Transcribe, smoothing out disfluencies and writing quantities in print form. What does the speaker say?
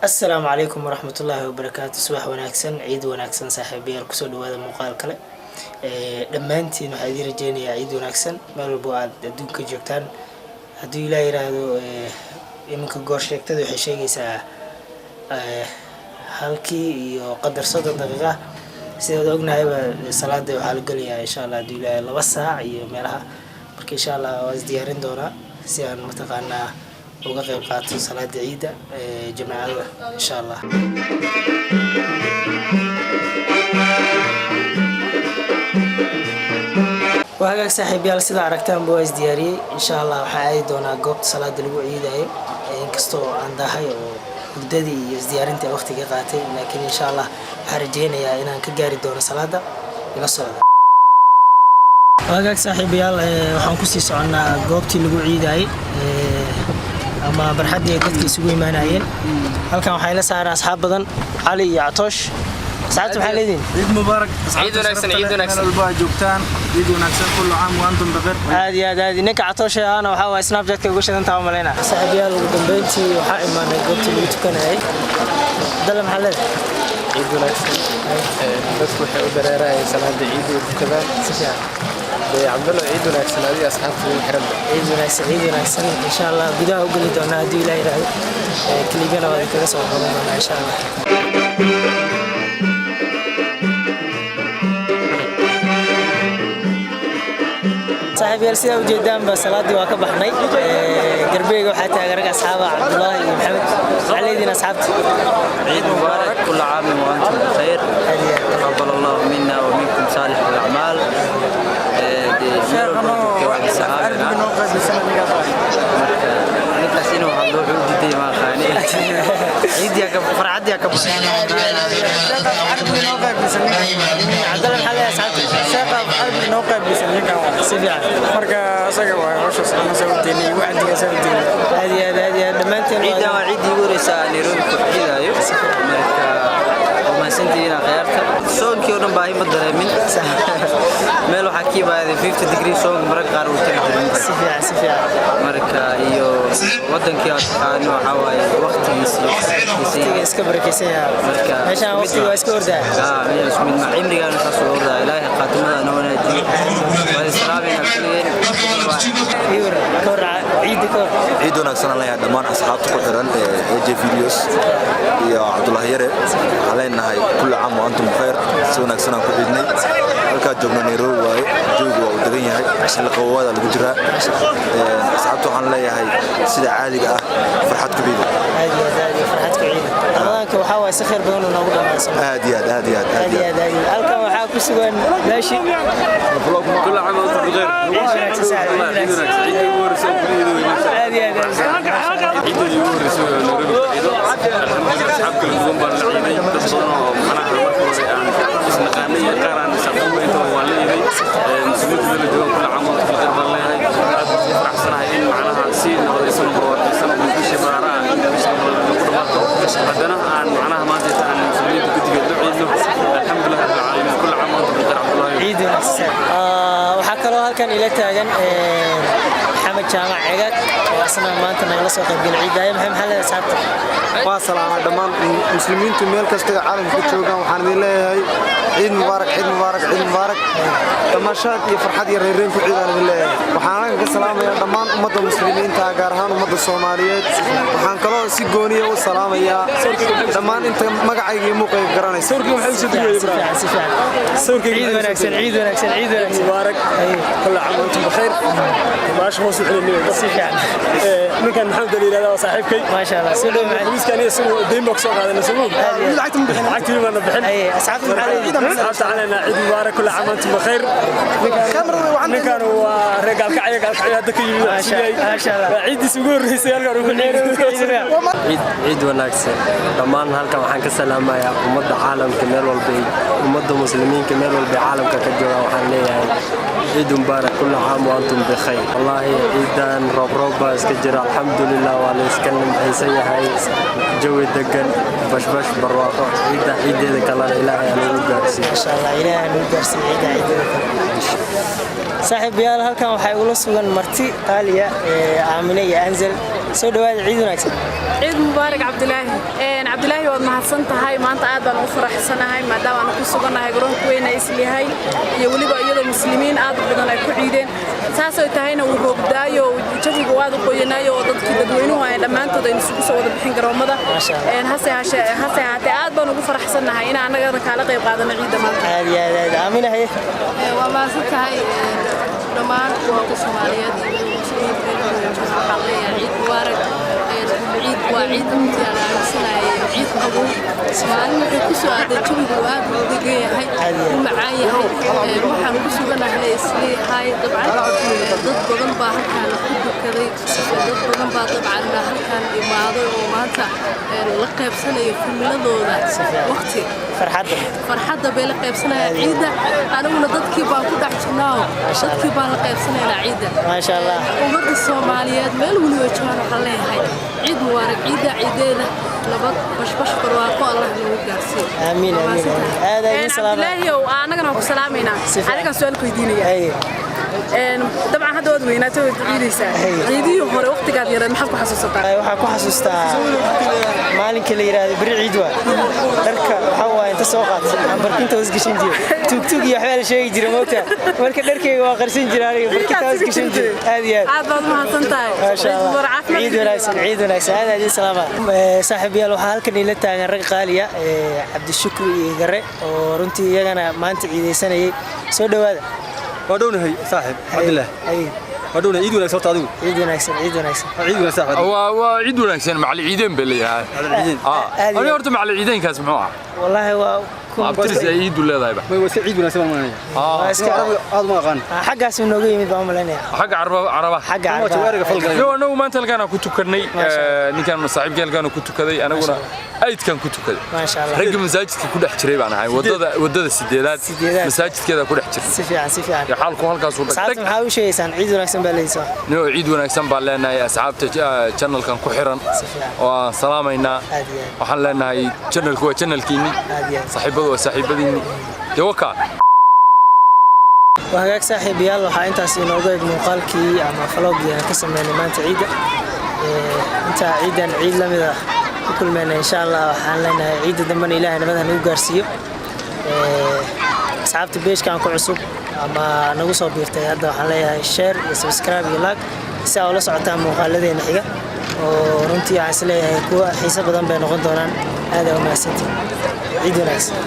السلام عليكم ورحمة الله وبركاته. صباح وناكسن عيد وناكسن صاحبي الكسود وهذا مقال كله لما أنتي نحذير جاني عيد وناكسن ما البعد دون كجوكتان هدو لا يرادو يمكن قرش يكتدو حشيء ساعة halkii iyo qadar 30 daqiiqo sidoo ognahay salaada waxa la galiyaa insha Allah hadii la 2 saac iyo meelaha marka insha Allah waa isdiyaarin doona si aan mataqaanaa uga qayb qaato salaada ciida jamaacada insha Allah وهاجاك صاحبي على سيدا عرقتان بوايز دياري إن شاء الله وحاعي دونا قوبت صلاة الوقوع عيداي إنكستو عندها مددي زيارتي وقتي قاتي لكن إن شاء الله حرجينا يا إنا كجاري دونا صلاة إلى الصلاة وهاجاك صاحبي على وحنكسي سعنا قوبتي الوقوع عيداي أما برحدي قدك يسوي مانعين هل كان حيلا سعر أصحاب بدن علي يعطش ساعات محلدين عيد مبارك عيد ونكسن عيد ونكسن الباقي جوكتان عيد ونكسن كل عام وانتم بخير هذه نك عطوش انا وحاول سناب شات كوش انت عملنا صاحبيال ودنبنتي وحا ايمان قلت لي تكناي دل محلد عيد ونكسن بس وحي ودريراي صلاه عيد وكذا سفيان عبد الله عيد ونكسن هذه اصحابتي الحرم عيد ونكسن عيد ونكسن ان شاء الله بدايه اقول دونا هدي لا يراهي كليبنا وهذه كذا سو ان شاء الله صاحبي السيدة وجدان بصلاتي واقب حني قربيق وحتى أقرأ أصحابه عبد الله ومحمد علينا أصحابتي عيد مبارك كل عام وأنتم بخير تقبل الله منا ومنكم صالح الأعمال نتحسين وحضور جدي ما خاني عيد يا كب فرعدي يا كب عبد الله محل يا سعادتي أربع نوقف بسنيك سبيع مركا سجوا وش أنا سويتني واحد سويتني هذه لما أنت عيد وعيد يورث نيرون كحيدا مركا وما سنتينا غيرك سون كيونا باي مدرمين ميلو حكي باي 50 degree سون مرك قارو تقدر سفيع مركا iyo wadankii aad waxa way waqtigiisa iska barakeysan meeshaan waqtiga waa iska ordaa meesha mid ma cimrigaan ka soo ordaa ilaahay qaatimada ana wanaajiyo waa islaamina kuleen يور كورع عيد كور عيد ونكسن الله يا دمان أصحابك كثيرا AJ فيديوس يا عبد الله يرى علينا هاي كل عام وأنتم بخير سونا كسنا كعيدنا هلك جبنا نيرو واي جوجو ودقينا هاي عشان القوة هذا الوجرة أصحابته عن الله هاي سيد عالي فرحات كبيرة هذه فرحات كبيرة الله كوحاول سخر بدون نقول هادي هلك وحاول كسوان لا شيء كل عام وانتم بخير عيد يورث عيد يورث أصحاب كل يوم بالعيد تصونوا أنا إسماعيلية قارن سقوم أنتم والدي مسلمين كل كل عام وانتم بخير بالله فرح سنة إن معناها سين ولا سنة بروح سنة بنكش برا بدنا عن معناها ما جت عن مسلمين كتير الحمد لله رب العالمين كل عام وانتم بخير عبد الله عيد وحكروا هالكن إلى تاجن محمد جامع عقد وأصلا ما أنت نجلس وقت بالعيد دايم هم حلا ساعته والسلام دمان مسلمين تميل كاستي عالم كجوغان waxaan leeyahay ciid mubaarak ciid mubaarak tamashaad iyo farxad iyo reereen ku ciidaan leeyahay waxaan ka salaamayaa dhamaan ummadda muslimiinta gaar ahaan ummadda Soomaaliyeed waxaan kaloo si gooniyo u salaamayaa dhamaan inta magacayga iyo muuqayga garanaysa sawirkii waxa uu soo diyaariyay sawirkii عيد ونكسن mubaarak كل عام وانتم بخير باش هو سحلني ninkan maxamed ali ilaada saaxiibkay ما شاء الله سلام عليكم miiskan iyo soo deyn box soo qaadana soo lacagta bixin lacagtii ma bixin أي أصحاب asxaabta علينا عيد مبارك كل عام وانتم بخير ninkan waa reegalka ayaga hada ka yimid ما شاء الله عيد isugu horeysay halkan ugu عيد wanaagsan dhamaan halkan waxaan ka salaamayaa ummadda caalamka meel walba ummadda muslimiinka meel walba caalamka ka jooga waxaan leeyahay عيد مبارك كل عام وأنتم بخير والله عيدان روب اسكجر الحمد لله ولا اسكن حيسن هاي جو دقن باش برواقه عيد ذاك الله إلهي أنا وجارسي ما شاء الله إلهي أنا وجارسي عيد صاحب يال هالكان waxay ula sugan marti qaaliya aaminay anzal soo dhawaada ciid wanaagsan ciid mubaarak cabdilaahi waad mahadsan tahay maanta aad baan u faraxsanahay maadaama aan ku suganahay garoonka weyn ee Islaahay iyo waliba iyadoo muslimiin aad u badan ay ku ciideen saasoo tahayna uu roogdaayo jawiga waad u qoyanaayo oo dadweynuhu ay dhamaantood ay isugu soo wada bixin garoomada hase haatee aad baan ugu faraxsanahay in anagana kala qayb qaadano ciidda maanta aad aaminahay waa mahadsan tahay dhammaan ummadda Soomaaliyeed iyo muslimiinta waxaa leeyahay ciid mubaarak ciid waa ciid intii aan aaminsanahay ciid qabow maalin waxay ku soo aaday jawigu aad u degan yahay u macaan yahay waxaan ku suganahay Islaahay dabcan dad badan baa halkaan ku dukaday dad badan baa dabcan halkaan imaaday oo maanta la qaybsanayo filmadooda waqti farxadda bay la qaybsanayaan ciidda aniguna dadkii baan ku dhex jirnaa dadkii baan la qaybsanaynaa ciidda maasha Allah ummadda Soomaaliyeed meel waliba joogaan waxaan leeyahay ciid mubaarak ciideeda nabad bashbash barwaaqo Allah nagu gaarsiiyo amiin aad salaam Ilaahay anagana ku salaamayna aniga su'aal ku weydiinaya طبعا هذا ود ويناته عيديسا عيدي هore waqtigaad yaray maxaad ku xasuusataa waxaan ku xasuustaa maalinka la yiraahdo bari ciid waa dharka waxa waa inta soo qaatay barkinta hoos gashin jiray tug iyo waxba la sheegi jiray moota marka dharkayga waa qarsan jiray aniga barkinta hoos gashin jiray aad baad mahadsan tahay ciid wanaagsan aad salaama saaxiibayaal waxa halkan ila taagan rag qaaliya Cabdishukri iyo Gare oo runtii iyagana maanta ciideysanayay soo dhawaada ودونه صاحب عبد الله ودونه عيد ولا صوت عدو عيد وناكسن عيد ولا صاحب وعيد وناكسن مع العيدين بالله انا قلت مع العيدين كاس معه والله كنت عيد ولا ضايبه ما عيد ولا سبع مانيا هذا ما غان حقاس انه يمد بعملنا حق عربه حق عربه لو انه ما انت لقانا كنت كني نكان صاحب قال كنت كدي انا ايد كان كنت كدي ما شاء الله رجل مساجدك ku dhex jiray baan ahay wadada sideedaad masaajidkeeda ku dhex jiray si fiican xaalku halkaas u dhigtay maxaa u sheegaysan ciid wanaagsan baa leeysaa ciid wanaagsan baa leenahay asxaabta channelkan ku xiran oo salaamayna waxaan leenahay channelku waa channelkiini saaxiibadu waa saaxiibadiini jawaka وهاك صاحب يلا waxaa intaas inooga eeg muuqaalkii ama vlogii aan ka sameynay maanta ciida inta ciidan ciid lamida ku kulmayna insha Allah waxaan leenahay ciida dambe Ilaahay nabadha nagu gaarsiiyo asxaabta beeshkan ku cusub ama nagu soo biirtay hadda waxaan leeyahay share iyo subscribe iyo like si aad ula socotaan muuqaaladeena xiga oo runtii aan is leeyahay kuwa xiiso badan bay noqon doonaan aad u mahadsantiin ciid wanaagsan